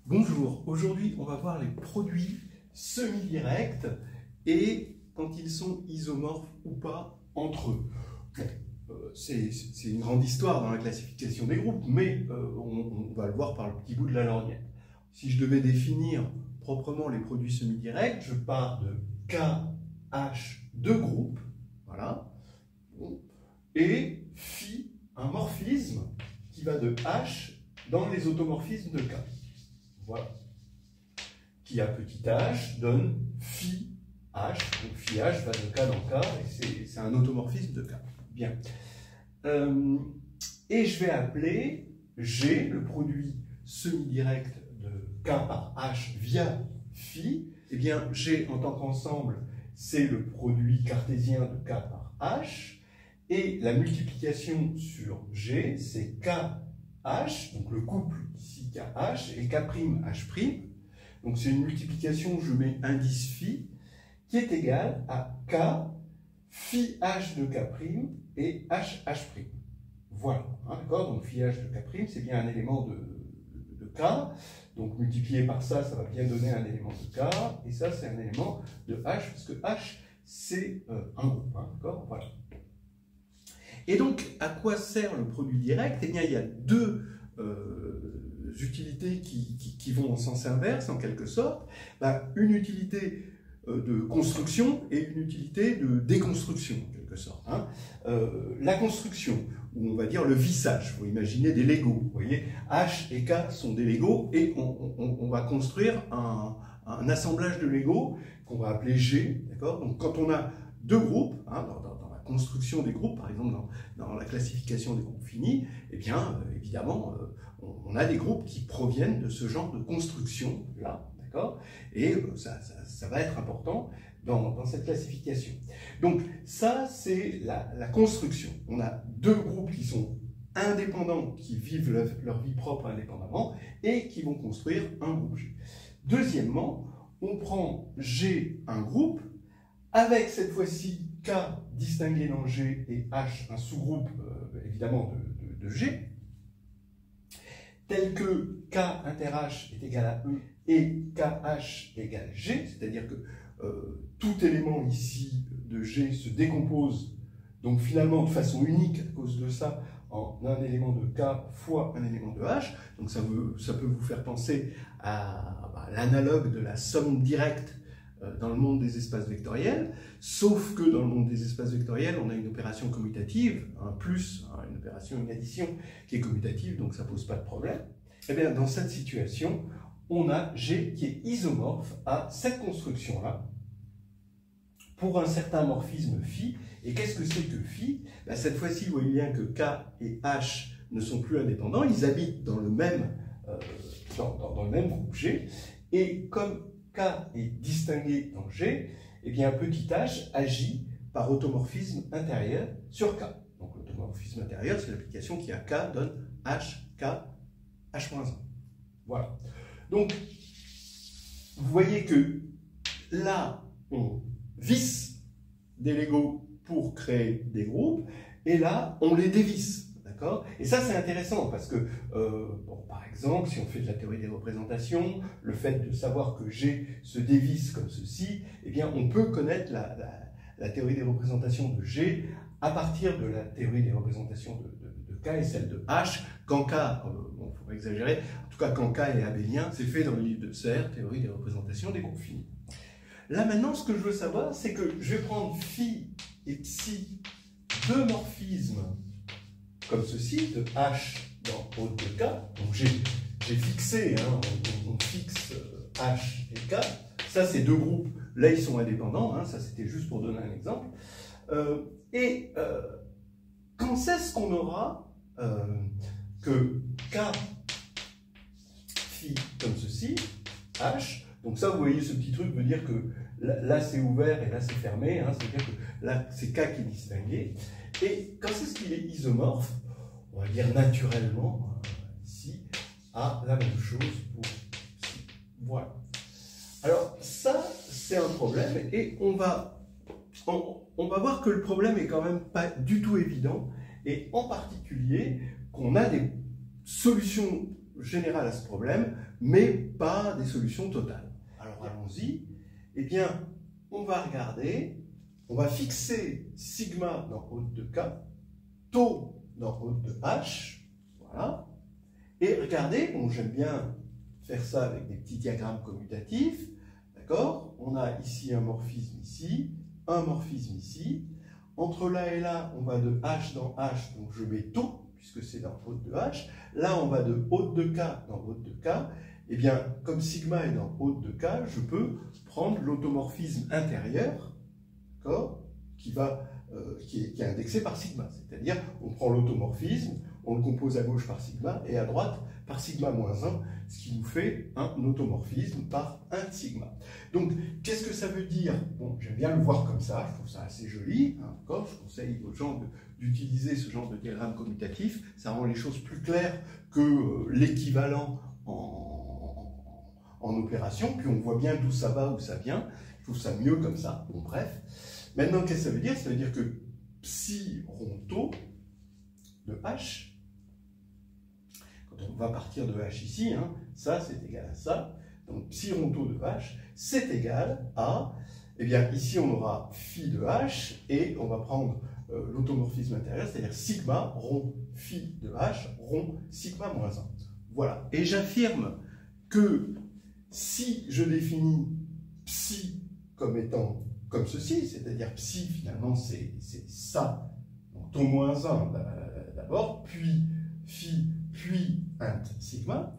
Bonjour, aujourd'hui on va voir les produits semi-directs et quand ils sont isomorphes ou pas entre eux. C'est une grande histoire dans la classification des groupes, mais on va le voir par le petit bout de la lorgnette. Si je devais définir proprement les produits semi-directs, je pars de KH de groupe, voilà, et phi, un morphisme qui va de H dans les automorphismes de K. Voilà. Qui a petit h donne phi h. Donc phi h va de K dans K, et c'est un automorphisme de K. Bien. Et je vais appeler G, le produit semi-direct de K par H via phi. Eh bien, G en tant qu'ensemble, c'est le produit cartésien de K par H. Et la multiplication sur G, c'est KH, donc le couple ici KH, et K'H'. Donc c'est une multiplication, je mets indice phi, qui est égal à K phi H de K' et HH'. Voilà, hein, d'accord. Donc phi H de K', c'est bien un élément de K. Donc multiplié par ça, ça va bien donner un élément de K. Et ça, c'est un élément de H, parce que H, c'est un groupe, hein, d'accord. Voilà. Et donc, à quoi sert le produit direct? Eh bien, il y a deux utilités qui vont en sens inverse, en quelque sorte. Une utilité de construction et une utilité de déconstruction, en quelque sorte. Hein. La construction, ou on va dire le vissage, vous imaginez des Legos, vous voyez, H et K sont des Legos, et on va construire un assemblage de Legos qu'on va appeler G, d'accord. Donc, quand on a deux groupes, hein, dans la construction des groupes, par exemple dans la classification des groupes finis, eh bien, évidemment, on a des groupes qui proviennent de ce genre de construction-là, d'accord. Et ça va être important dans cette classification. Donc, ça, c'est la construction. On a deux groupes qui sont indépendants, qui vivent leur vie propre indépendamment, et qui vont construire un groupe G. Deuxièmement, on prend G, un groupe, avec cette fois-ci K distingué dans G et H, un sous-groupe évidemment de G, tel que K inter H est égal à E et KH égale G, c'est-à-dire que tout élément ici de G se décompose donc finalement de façon unique à cause de ça en un élément de K fois un élément de H. Donc ça peut vous faire penser à l'analogue de la somme directe dans le monde des espaces vectoriels, sauf que dans le monde des espaces vectoriels, on a une opération commutative, un plus, une opération, une addition qui est commutative, donc ça ne pose pas de problème. Et bien, dans cette situation, on a G qui est isomorphe à cette construction-là, pour un certain morphisme phi. Et qu'est-ce que c'est que phi? Cette fois-ci, vous voyez bien que K et H ne sont plus indépendants, ils habitent dans le même, dans le même groupe G, et comme K est distingué dans G, eh bien petit h agit par automorphisme intérieur sur K. Donc l'automorphisme intérieur, c'est l'application qui à K donne H, K, H-1. Voilà. Donc, vous voyez que là, on visse des Legos pour créer des groupes, et là, on les dévisse. Et ça, c'est intéressant parce que, par exemple, si on fait de la théorie des représentations, le fait de savoir que G se dévisse comme ceci, eh bien, on peut connaître la théorie des représentations de G à partir de la théorie des représentations de K et celle de H, quand K, bon, il faut pas exagérer, en tout cas, quand K est abélien, c'est fait dans le livre de Serre, théorie des représentations des groupes finis. Là, maintenant, ce que je veux savoir, c'est que je vais prendre phi et psi, deux morphismes comme ceci, de H dans haute de K. Donc j'ai fixé, hein, on fixe H et K. Ça, c'est deux groupes. Là, ils sont indépendants. Hein, ça, c'était juste pour donner un exemple. Quand est-ce qu'on aura que K phi comme ceci, H. Donc ça, vous voyez, ce petit truc veut dire que là, c'est ouvert et là, c'est fermé. Hein, c'est-à-dire que là, c'est K qui est distingué. Et quand est-ce qu'il est isomorphe? On va dire naturellement, ici, à la même chose pour ici. Voilà. Alors, ça, c'est un problème, et on va voir que le problème est quand même pas du tout évident, et en particulier qu'on a des solutions générales à ce problème, mais pas des solutions totales. Alors allons-y. Eh bien, on va regarder, on va fixer sigma dans haute de K, taux dans haute de H, voilà. Et regardez, bon, j'aime bien faire ça avec des petits diagrammes commutatifs, d'accord? On a ici un morphisme ici, un morphisme ici. Entre là et là, on va de H dans H, donc je mets taux, puisque c'est dans haute de H. Là, on va de haute de K dans haute de K. Eh bien, comme sigma est dans haute de K, je peux prendre l'automorphisme intérieur, d'accord, qui est indexé par sigma. C'est-à-dire, on prend l'automorphisme, on le compose à gauche par sigma et à droite par sigma moins 1, ce qui nous fait un automorphisme par 1 sigma. Donc, qu'est-ce que ça veut dire? Bon, j'aime bien le voir comme ça, je trouve ça assez joli, hein, d'accord. Je conseille aux gens d'utiliser ce genre de diagramme commutatif, ça rend les choses plus claires que l'équivalent en opération, puis on voit bien d'où ça va, où ça vient. Je trouve ça mieux comme ça. Bon, bref. Maintenant, qu'est-ce que ça veut dire? Ça veut dire que psi rond taux de H, quand on va partir de H ici, hein, ça c'est égal à ça, donc psi rond taux de H, c'est égal à, eh bien ici on aura phi de H, et on va prendre l'automorphisme intérieur, c'est-à-dire sigma rond phi de H rond sigma moins 1. Voilà. Et j'affirme que si je définis psi comme étant comme ceci, c'est-à-dire psi finalement c'est ça, donc taux moins 1 d'abord, puis phi, puis int sigma.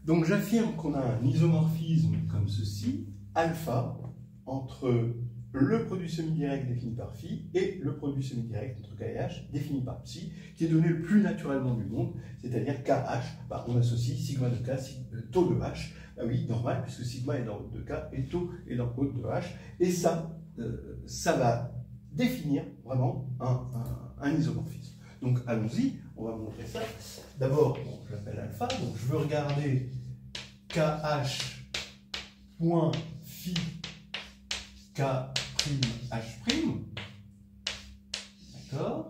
Donc j'affirme qu'on a un isomorphisme comme ceci, alpha, entre le produit semi-direct défini par phi et le produit semi-direct entre k et h défini par psi, qui est donné le plus naturellement du monde, c'est-à-dire kh, bah, on associe sigma de k, taux de h, bah oui, normal, puisque sigma est dans haute de k et taux est dans haute de h, et ça va définir vraiment un isomorphisme. Donc allons-y, on va montrer ça. D'abord, bon, je l'appelle alpha, donc je veux regarder KH point phi K prime H prime. D'accord?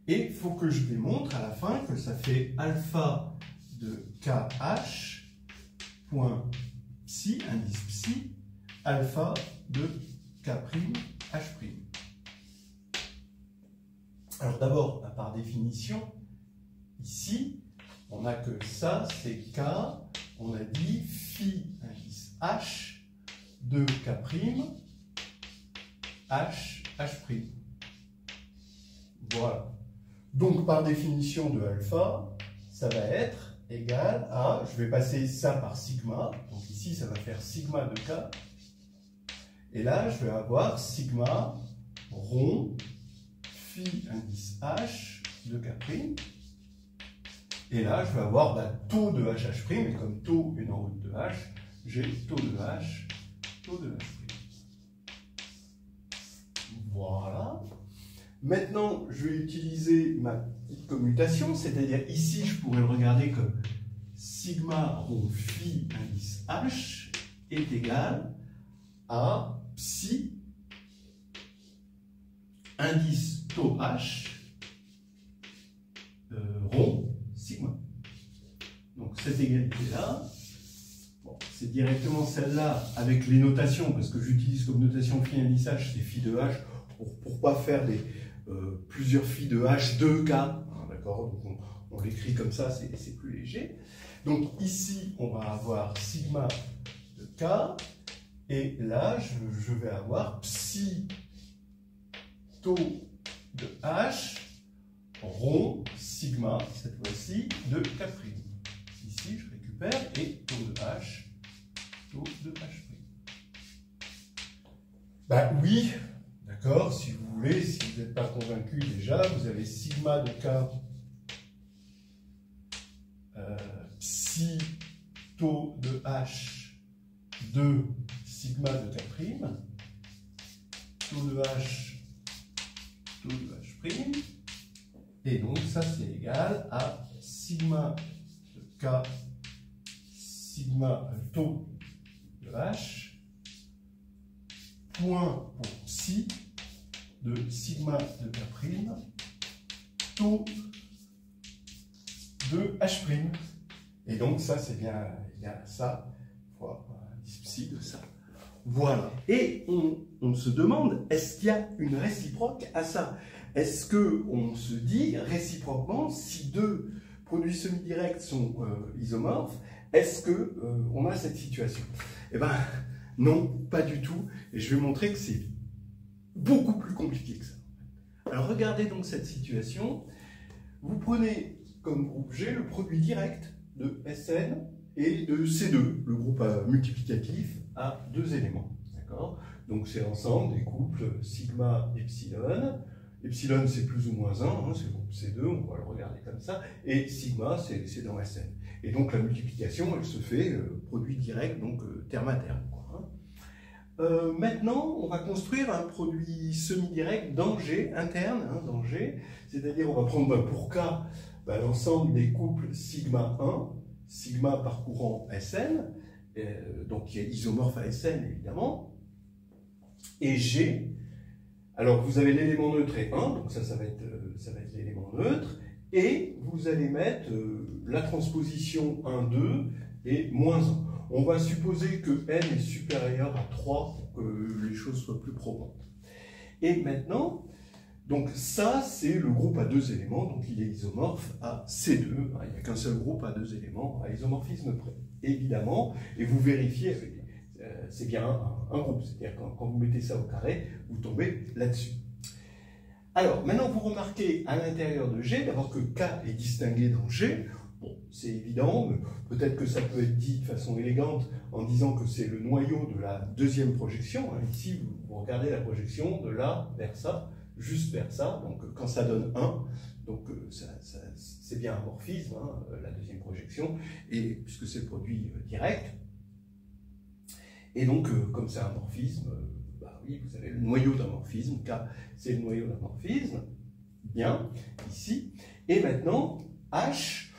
Et il faut que je démontre à la fin que ça fait alpha de KH point psi, indice psi, alpha de K prime H prime. Alors d'abord, par définition, ici, on n'a que ça, c'est K, on a dit phi indice H de K prime H, H prime. Voilà. Donc par définition de alpha, ça va être égal à, je vais passer ça par sigma, donc ici ça va faire sigma de K, et là je vais avoir sigma rond phi indice H de K', et là je vais avoir taux de HH', et comme taux est dans haute de H, j'ai taux de H, taux de H'. Voilà. Maintenant, je vais utiliser ma petite commutation, c'est-à-dire ici je pourrais le regarder comme sigma rond phi indice H est égal à psi indice taux H rond sigma. Donc cette égalité-là, bon, c'est directement celle-là avec les notations, parce que j'utilise comme notation phi indice H, c'est phi de H, pour ne pas faire plusieurs phi de H 2K, hein, d'accord, donc on l'écrit comme ça, c'est plus léger. Donc ici, on va avoir sigma de K, et là, je vais avoir psi taux de H rond sigma, cette fois-ci, de K'. Ici, je récupère, et taux de H, taux de H'. Bah oui, d'accord, si vous voulez, si vous n'êtes pas convaincu déjà, vous avez sigma de K psi taux de H de sigma de K', taux de H, taux de H', et donc ça c'est égal à sigma de K, sigma taux de H, point pour psi de sigma de K', taux de H'. Et donc ça, c'est bien ça, fois 10 psi de ça. Voilà. Et on se demande, est-ce qu'il y a une réciproque à ça? Est-ce qu'on se dit réciproquement, si deux produits semi-directs sont isomorphes, est-ce qu'on a cette situation? Eh bien, non, pas du tout. Et je vais montrer que c'est beaucoup plus compliqué que ça. Alors, regardez donc cette situation. Vous prenez comme groupe G le produit direct de Sn et de C2, le groupe multiplicatif à deux éléments. D'accord? Donc, c'est l'ensemble des couples sigma epsilon. Epsilon, c'est plus ou moins 1, hein, c'est le groupe C2, on va le regarder comme ça. Et sigma, c'est dans Sn. Et donc, la multiplication, elle se fait produit direct, donc terme à terme. Maintenant, on va construire un produit semi-direct dans G, interne, hein, dans G. C'est-à-dire, on va prendre pour K l'ensemble des couples sigma 1, sigma parcourant Sn, donc qui est isomorphe à Sn, évidemment, et G. Alors, vous avez l'élément neutre et 1, donc ça va être l'élément neutre, et vous allez mettre la transposition 1, 2 et moins 1. On va supposer que n est supérieur à 3 pour que les choses soient plus probantes. Et maintenant, donc ça, c'est le groupe à deux éléments, donc il est isomorphe à C2. Il n'y a qu'un seul groupe à deux éléments, à isomorphisme près. Évidemment, et vous vérifiez, c'est bien un groupe, c'est-à-dire quand vous mettez ça au carré, vous tombez là-dessus. Alors, maintenant, vous remarquez à l'intérieur de G, d'abord que K est distingué dans G. Bon, c'est évident, mais peut-être que ça peut être dit de façon élégante en disant que c'est le noyau de la deuxième projection. Ici, vous regardez la projection de là vers ça, juste vers ça, donc quand ça donne 1, donc c'est bien un morphisme, hein, la deuxième projection, et puisque c'est le produit direct. Et donc, comme c'est un morphisme, oui, vous avez le noyau d'un morphisme, K, c'est le noyau d'un morphisme, bien, ici. Et maintenant, H,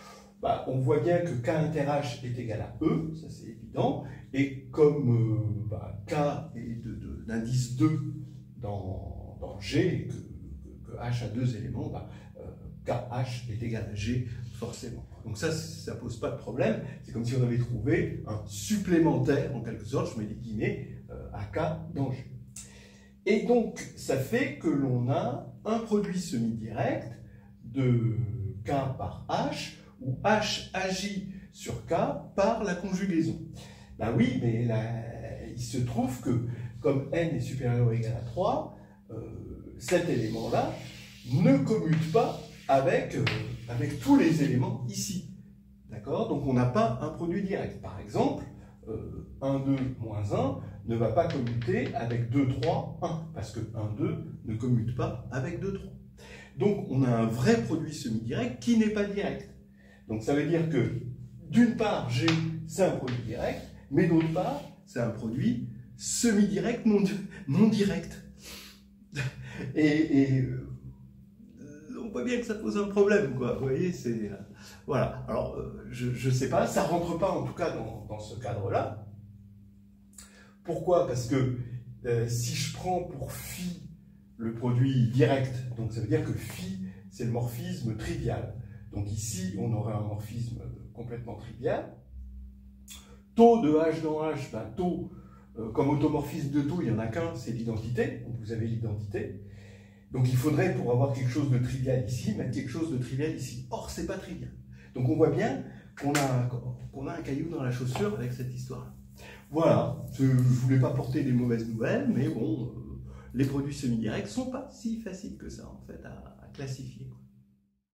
on voit bien que K inter H est égal à E, ça c'est évident, et comme K est d'indice 2 dans G, et que H a deux éléments, KH est égal à G, forcément. Donc ça ne pose pas de problème, c'est comme si on avait trouvé un supplémentaire, en quelque sorte, je mets des guillemets, à K dans G. Et donc, ça fait que l'on a un produit semi-direct de K par H, où H agit sur K par la conjugaison. Ben oui, mais il se trouve que, comme n est supérieur ou égal à 3, cet élément-là ne commute pas avec tous les éléments ici. D'accord? Donc on n'a pas un produit direct. Par exemple, 1, 2, moins 1 ne va pas commuter avec 2, 3, 1, parce que 1, 2 ne commute pas avec 2, 3. Donc on a un vrai produit semi-direct qui n'est pas direct. Donc ça veut dire que, d'une part, G, c'est un produit direct, mais d'autre part, c'est un produit semi-direct, non direct. Et on voit bien que ça pose un problème, quoi. Vous voyez, c'est... voilà. Alors, je ne sais pas, ça ne rentre pas, en tout cas, dans ce cadre-là. Pourquoi? Parce que si je prends pour phi le produit direct, donc ça veut dire que phi, c'est le morphisme trivial. Donc ici, on aurait un morphisme complètement trivial. Taux de H dans H, taux, comme automorphisme de taux, il n'y en a qu'un, c'est l'identité. Donc vous avez l'identité. Donc il faudrait, pour avoir quelque chose de trivial ici, mettre quelque chose de trivial ici. Or, ce n'est pas trivial. Donc on voit bien qu'on a un caillou dans la chaussure avec cette histoire. Voilà, je ne voulais pas porter des mauvaises nouvelles, mais bon, les produits semi-directs ne sont pas si faciles que ça, en fait, à classifier.